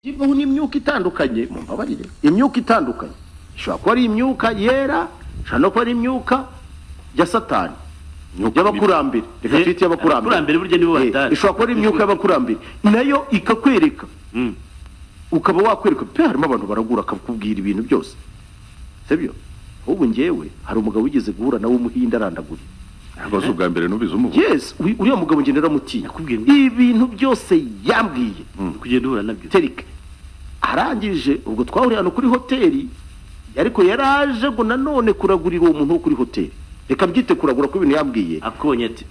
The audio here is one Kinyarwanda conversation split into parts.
Ibaho n'imyuka itandukanye mu mbabarire imyuka itandukanye ishobora kuba ari imyuka yera ishobora no kuba ari imyuka ya satani y'abakurambere reka twite y'abakurambere burya nibo batari ishobora kuba ari imyuka y'abakurambere nayo ikakwereka ukaba wakwereka pe harimo abantu baragura akakubwira ibintu byose sibyo ubu ngewe hari umugabo wigeze guhura nawe umuhinda arandagura abazo bwa mbere nubize umuvuga yes uriya mugabo ngendera mutinya ibintu byose yambwiye kugenda uhura nabyo terike arangije ubwo twahuriye hano kuri hoteli ariko yaraje ngo nanone kuragurira uwo muntu wo kuri hoteli reka mbyite kuragura ko ibintu yambwiye akubonye ati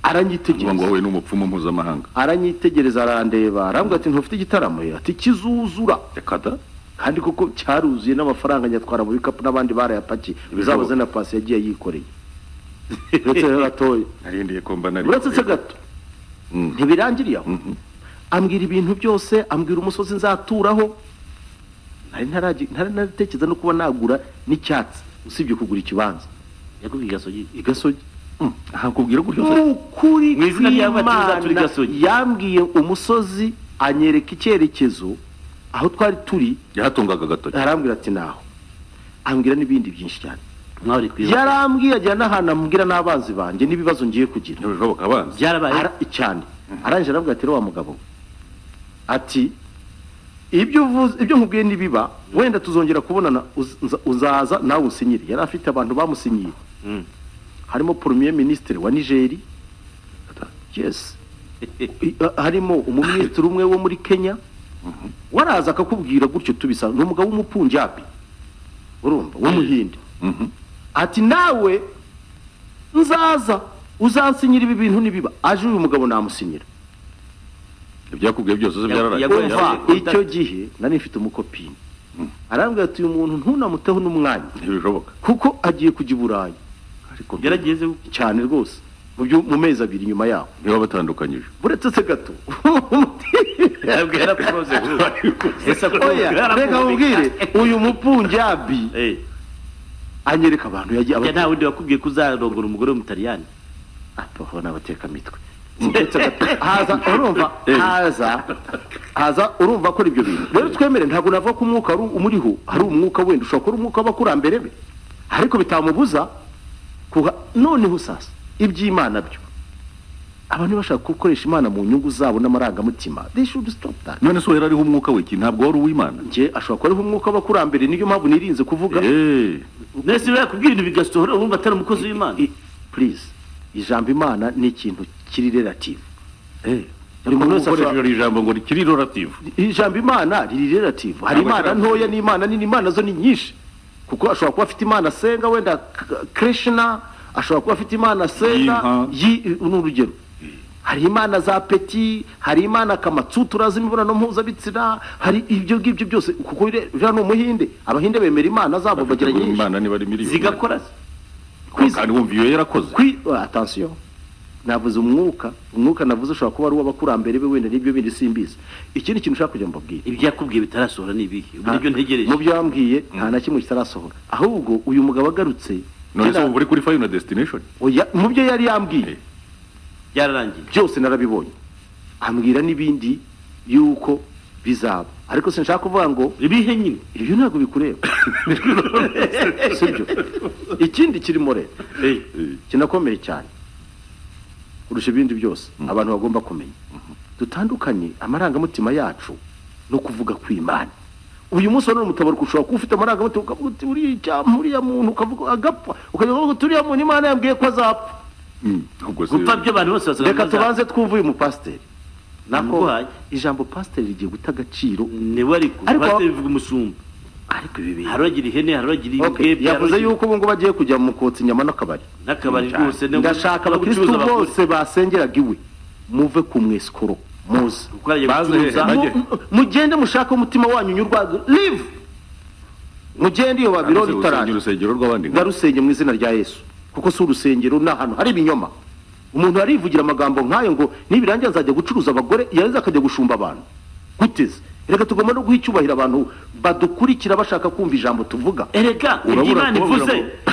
aranyitegereza ngo wowe n'umupfumu mpuzamahanga aranyitegereza arandeba arambwira ati ntufite igitaramo ati kizuzura rekada kandi koko cyaruzuye n'amafaranga nyatwara mu bikapu n'abandi barayapaki bizabaze na pasi yagiye yikoreye uretse gatoya narindiye ko mba nari uretse gato ntibirangiriye aho ambwira ibintu byose ambwira umusozi nzaturaho ntaranatekereza no kuba nagura n'icyatsi usibye kugura ikibanza yakubwiye igasogi ahakubwira gutyo ukuri kw'Imana yambwiye umusozi anyereka icyerekezo aho twari turi yahatungaga gatoki arambwira ati naho ambwira n'ibindi byinshi cyane yarambwiye ajya n'ahantu ambwira n'abanzi banjye n'ibibazo ngiye kugira byarabaye cyane arangije arambwira ati wa mugabo ati ibyo nkubwiye nibiba wenda tuzongera kubonana uzaza nawe usinyire yari afite abantu bamusinyiye harimo premier ministre wa Nigeria yes harimo umuministri umwe wo muri Kenya waraza akakubwira gutyo tubisa n'umugabo w'umupunjabi urumva w'umuhinde ati nawe nzaza uzansinyira ibi bintu nibiba aje uyu mugabo namusinyira ibyakubwiye byose byararaye icyo gihe nari mfite umukopini arambwira ati uyu muntu ntunamuteho n'umwanya ntibishoboka kuko agiye kujya i Burayi ariko byarageze cyane rwose mu mezi abiri nyuma yaho niba batandukanyije buretse se gato yabwira proze reka mubwire uyu mupunjabi anyereka abantu yagiye nta wundi wakubwiye kuzarongora umugore w'umutaliyani aho n'abateka mitwe haza urumva ko ibyo bintu rero twemere ntabwo navuga ko umwuka umuriho hari umwuka wenda ushobora kuba umwuka w'abakurambere be ariko bitamubuza noneho sasa iby'Imana byo abantu bashaka gukoresha Imana mu nyungu zabo n'amarangamutima they should stop that none so ariho umwuka w'iki ntabwo wari uw'Imana nje ashobora kuba ariho umwuka w'abakurambere niyo mpamvu nirinze kuvuga nese yakubwira ibintu bigasohora urumva atari umukozi w'Imana please ijambo Imana ni ikintu kiri relative buri muntu wese akoresheje ijambo ngo rikiri relative ijambo Imana riri relative hari Imana ntoya n'Imana nini Imana zo ni nyinshi kuko ashobora kuba afite Imana senga wenda Krishna ashobora kuba afite Imana senga n'urugero hari Imana za peti hari Imana kamatsutura z'imibonano mpuzabitsina hari ibyo ngibyo byose kuko rero no muhinde abahinde bemera Imana zabo bagira nyinshi Imana ni bari miliyoni zigakora kandi wumviye yarakoze attention navuze umwuka navuze ushobora kuba ari uw'abakurambere be wenda n'ibyo bindi simbizi ikindi kintu ushaka kujya mbabwira ibyo yakubwiye bitarasohora nibihe uburyo ntegereje mu byo yambwiye nta na kimwe kitarasohora ahubwo uyu mugabo agarutse none se uri kuri final destination mu byo yari yambwiye byararangiye byose narabibonye ambwira n'ibindi yuko bizaba ariko sinshaka kuvuga ngo ibihe nyine ibyo ntabwo bikureba sibyo ikindi kirimo rero kinakomeye cyane urusha ibindi byose abantu bagomba kumenya dutandukanye amarangamutima yacu no kuvuga kw'Imana uyu munsi wari umutabaruka ushobora kuba ufite amarangamutima ukavuga uti uriya muntu ukavuga agapfa ukajya kuvuga uti uriya muntu Imana yambwiye ko azapfa gupfa byo abantu bose basaga reka tubanze twumve uyu mupasiteri nako ijambo pasiteri rigiye guta agaciro niwe ariko pasiteri bivuga umusumba ariko ibi haragira ihene haragira imbwe yavuze yuko ubu ngo bagiye kujya mu kotsa inyama n'akabari rwose ndashaka abakristo bose basengeraga iwe muve ku mwesikoro muze mugende mushaka umutima wanyu unyurwa live mugende iyo babiro ritaranye urusengero rw'abandi ndarusenge mu izina rya Yesu kuko si urusengero n'ahantu hari ibinyoma umuntu arivugira amagambo nk'ayo ngo nibirangira nzajya gucuruza abagore yaranze akajya gushumba abantu guteze reka tugomba no guha icyubahiro abantu badukurikira bashaka kumva ijambo tuvuga ereka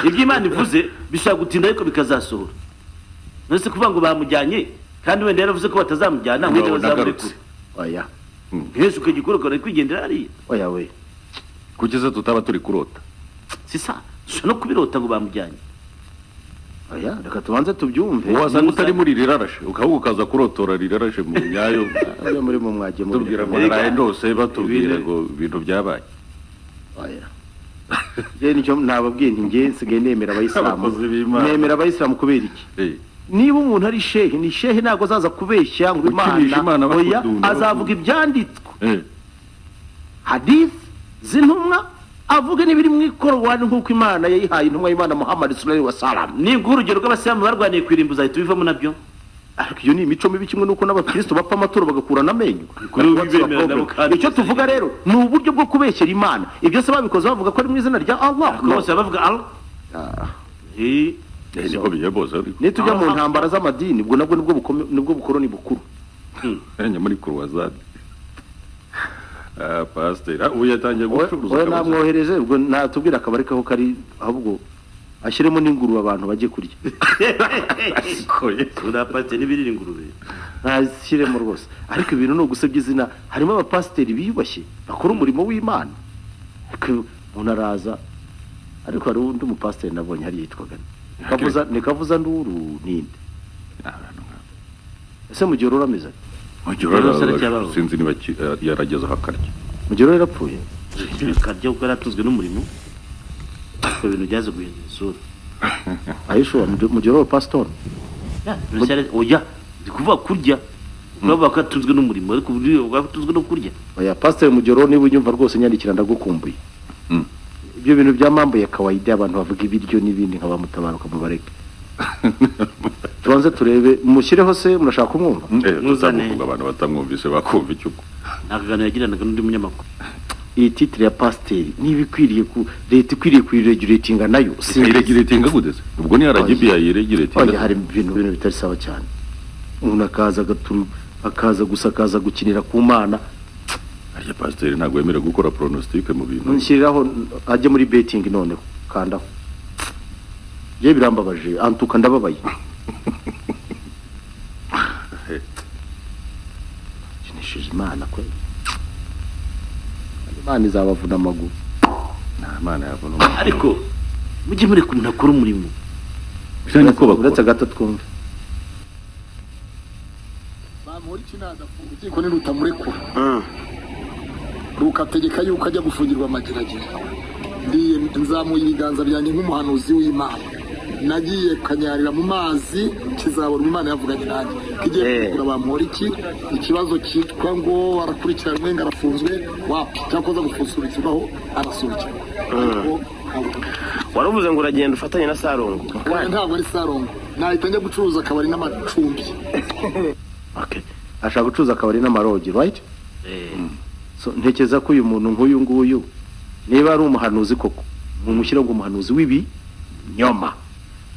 iby'Imana ivuze bishaka gutinda ariko bikazasohora nose kuvuga ngo bamujyanye kandi wenda yaravuze ko batazamujyana mwende bazamurekure oya Yesu ukagikora ukora kwigendera ari oya we kugeza tutaba turi kurota sisa no kubirota ngo bamujyanye oya reka tubanze tubyumve wasanga utari muri rirarashe ukavuga ukaza kurotora rirarashe mu nyayo oya muri mu mwaje mu tubwira ngo naraye ndose batubwira ngo ibintu byabaye oya je nicyo ntababwiye nti nge nsigaye nemera abayisilamu kubera iki niba umuntu ari shehe ni shehe ntago azaza kubeshya ngo Imana oya azavuga ibyanditswe hadith zintumwa avuga n'ibiri mu ikorwani nk'uko Imana yayihaye intumwa y'Imana Muhammad sallallahu alaihi wasallam nibwo urugero rw'abasilamu barwaniye kwirimbuza ahita bivamo nabyo ariko iyo ni imico mibi kimwe nuko n'abakristo bapfa amaturo bagakurana amenyo icyo tuvuga rero ni uburyo bwo kubeshyera Imana ibyo se babikoze bavuga ko ari mu izina rya Allah bose bavuga Allah niko biyaboza ni tujya mu ntambara z'amadini ubwo nabwo nibwo bukoroni bukuru muri kurwazade pastor ubu yatangiye gucuruza oya namwohereje ubwo natubwira akabari kaho kari ahubwo ashyiremo n'ingurube abantu bajye kurya urapatse n'ibirira ingurube ntashyiremo rwose ariko ibintu ni ugusebya izina harimo abapasiteri biyubashye bakora umurimo w'Imana umuntu araza ariko hari undi umupasiteri nabonye hari yitwaga nikavuza nduru ninde ese mu gihe urameze sinzi niba yarageze hakarya mu gihe yarapfuye akarya kuko yaratuzwe n'umurimo ko ibintu byaje guhindura isura ayisho mu gihe pastor oya ndikuvuga kurya bavuga ko atuzwe n'umurimo ariko atuzwe no kurya oya pastor mu gihe niba unyumva rwose nyandikira ndagukumbuye ibyo bintu byamambuye kawaida abantu bavuga ibiryo n'ibindi nkaba mutabaruka mu bareke tubanze turebe mushyireho se murashaka kumwumva muzane abantu batamwumvise bakumva icyuko nakaganira yagiranaga n'undi munyamakuru iyi titre ya pasiteri niba ikwiriye leta ikwiriye kuyiregulatinga nayo iregulatinga gudeze ubwo ni RGB yayiregulatinga hari ibintu bitari sawa cyane umuntu akaza gusa akaza gukinira ku Mana ariya pasiteri ntabwo yemerewe gukora pronostic mu bintu nshyiriraho ajye muri betting noneho kandaho je birambabaje antuka ndababaye kinishije Imana kwe Imana izabavuna amaguru Imana yavuna ariko mujye muri kumuna kora umurimo cyane ko uretse gato twumve bamuri kinada urukiko ni rutamurekura rukategeka yuko ajya gufungirwa amageragere ndiye nzamuye ibiganza byanjye nk'umuhanuzi w'Imana nagiye kanyarira mu mazi kizabona Imana yavuganye nanjye kigiye kugura bamuri ikibazo cyitwa ngo arakurikiranwe ngarafunzwe wapi cyakoza gufusubikirwaho arasubikirwa waravuze ngo uragenda ufatanye na Sarongo ntabwo ari Sarongo nahita njya gucuruza akabari n'amacumbi okay ashaka gucuruza akabari n'amarogi right so ntekeza ko uyu muntu nk'uyu nguyu niba ari umuhanuzi koko mumushyira ngo umuhanuzi w'ibi nyoma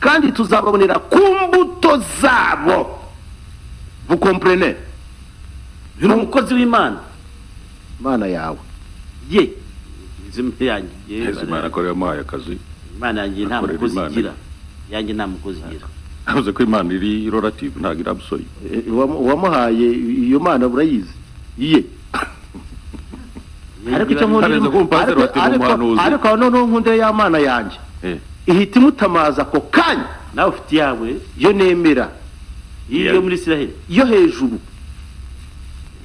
kandi tuzababonera ku mbuto zabo vous comprenez ni umukozi w'Imana Imana yawe ye izimwe yanjye Imana akorera amaye akazi Imana yanjye nta mukozi igira yanjye nta mukozi igira avuze ko Imana iri relative ntago iri absolute wamuhaye iyo Mana burayizi iye ariko icyo ariko noneho nkunde ya Mana yanjye ihita imutamaza ako kanya nawe ufite yawe yo nemera iyo muri Israel yo hejuru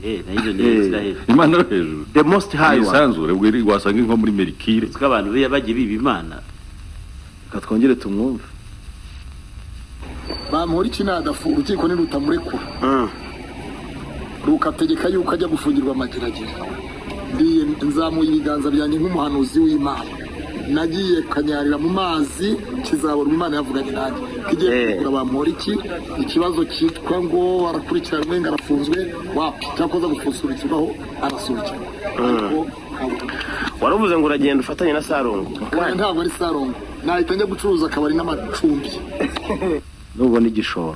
nayo ni Israel Imana yo hejuru the most high one isanzure ubwiri wasanga nko muri Merikire abantu bagiye biba Imana katwongere tumwumve bamuri kinada urukiko ni rutamurekura rukategeka yuko ajya gufungirwa amageragere ndiye nzamuye ibiganza byanjye nk'umuhanuzi w'Imana nagiye kanyarira mu mazi kizabona Imana yavuganye nanjye kigiye kugura bamuri ikibazo cyitwa ngo arakurikiranwe ngarafunzwe wapi cyakoza gufusubikirwaho arasubikirwa waravuze ngo uragenda ufatanye na Sarongo ntabwo ari Sarongo nahita njya gucuruza akabari n'amacumbi nubona igishoro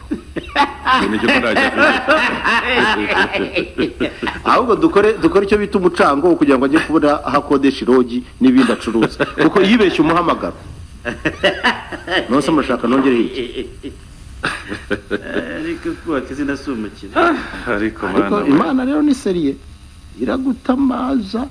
ahubwo dukore icyo bita umucango kugira ngo ajye kubona aho akodesha irogi n'ibindi acuruza kuko yibeshye umuhamagaro nose murashaka nongere iki ariko kubaka izina si umukino ariko Imana rero ni seriye iragutamaza